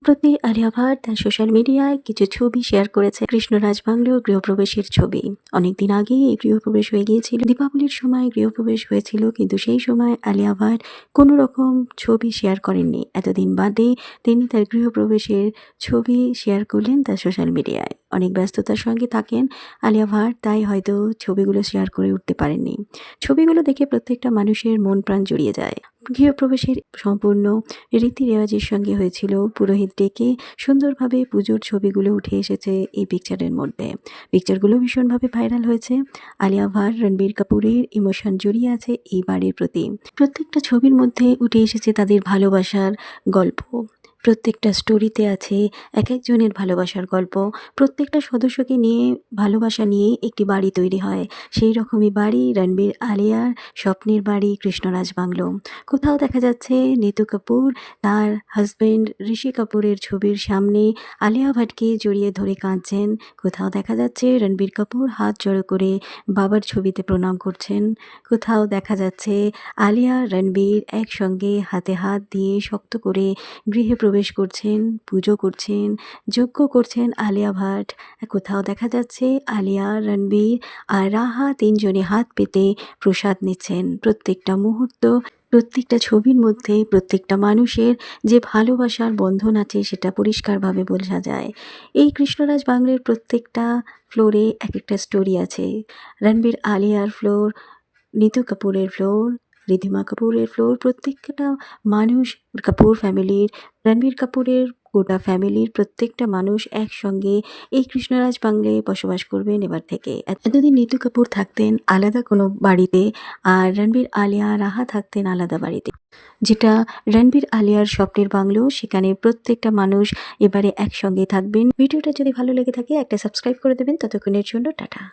সম্প্রতি আলিয়া ভাট তার সোশ্যাল মিডিয়ায় কিছু ছবি শেয়ার করেছে কৃষ্ণরাজ বাংলোর গৃহপ্রবেশের ছবি। অনেকদিন আগেই এই গৃহপ্রবেশ হয়ে গিয়েছিল, দীপাবলির সময় গৃহপ্রবেশ হয়েছিল, কিন্তু সেই সময় আলিয়া ভাট কোনো রকম ছবি শেয়ার করেননি। এতদিন বাদে তিনি তার গৃহপ্রবেশের ছবি শেয়ার করলেন তার সোশ্যাল মিডিয়ায়। অনেক ব্যস্ততার সঙ্গে থাকেন আলিয়া ভাট, তাই হয়তো ছবিগুলো শেয়ার করে উঠতে পারেননি। ছবিগুলো দেখে প্রত্যেকটা মানুষের মন প্রাণ জুড়িয়ে যায়। গৃহপ্রবেশের সম্পূর্ণ রীতি রেওয়াজের সঙ্গে হয়েছিল, পুরোহিত ডেকে সুন্দরভাবে পুজোর ছবিগুলো উঠে এসেছে এই পিকচারের মধ্যে। পিকচারগুলো ভীষণভাবে ভাইরাল হয়েছে। আলিয়া ভাট, রণবীর কাপুরের ইমোশন জড়িয়ে আছে এই বাড়ির প্রতি। প্রত্যেকটা ছবির মধ্যে উঠে এসেছে তাদের ভালোবাসার গল্প। প্রত্যেকটা স্টোরিতে আছে এক একজনের ভালোবাসার গল্প। প্রত্যেকটা সদস্যকে নিয়ে ভালোবাসা নিয়ে একটি বাড়ি তৈরি হয়। সেই রকমই বাড়ি রণবীর আলিয়ার স্বপ্নের বাড়ি কৃষ্ণরাজ বাংলো। কোথাও দেখা যাচ্ছে নিতু কাপুর তার হাজবেন্ড ঋষি কাপুরের ছবির সামনে আলিয়া ভাটকে জড়িয়ে ধরে কাঁদছেন। কোথাও দেখা যাচ্ছে রণবীর কাপুর হাত জড়ো করে বাবার ছবিতে প্রণাম করছেন। কোথাও দেখা যাচ্ছে আলিয়া রণবীর একসঙ্গে হাতে হাত দিয়ে শক্ত করে গৃহে প্রবেশ করছেন, পুজো করছেন, যজ্ঞ করছেন আলিয়া ভাট। কোথাও দেখা যাচ্ছে আলিয়া, রণবীর আর রাহা তিনজনে হাত পেতে প্রসাদ নিচ্ছেন। প্রত্যেকটা মুহূর্ত, প্রত্যেকটা ছবির মধ্যে প্রত্যেকটা মানুষের যে ভালোবাসার বন্ধন আছে সেটা পরিষ্কারভাবে বোঝা যায়। এই কৃষ্ণরাজ বাংলোর প্রত্যেকটা ফ্লোরে এক একটা স্টোরি আছে। রণবীর আলিয়ার ফ্লোর, নিতু কাপুরের ফ্লোর, রিধিমা কাপুরের ফ্লোর, প্রত্যেকটা মানুষ কাপুর ফ্যামিলির, রণবীর কাপুরের গোটা ফ্যামিলির প্রত্যেকটা মানুষ একসঙ্গে এই কৃষ্ণরাজ বাংলায় বসবাস করবেন এবার থেকে। এতদিন নিতু কাপুর থাকতেন আলাদা কোনো বাড়িতে, আর রণবীর আলিয়া, রাহা থাকতেন আলাদা বাড়িতে। যেটা রণবীর আলিয়ার স্বপ্নের বাংলো, সেখানে প্রত্যেকটা মানুষ এবারে একসঙ্গে থাকবেন। ভিডিওটা যদি ভালো লেগে থাকে একটা সাবস্ক্রাইব করে দেবেন। ততক্ষণের জন্য টাটা।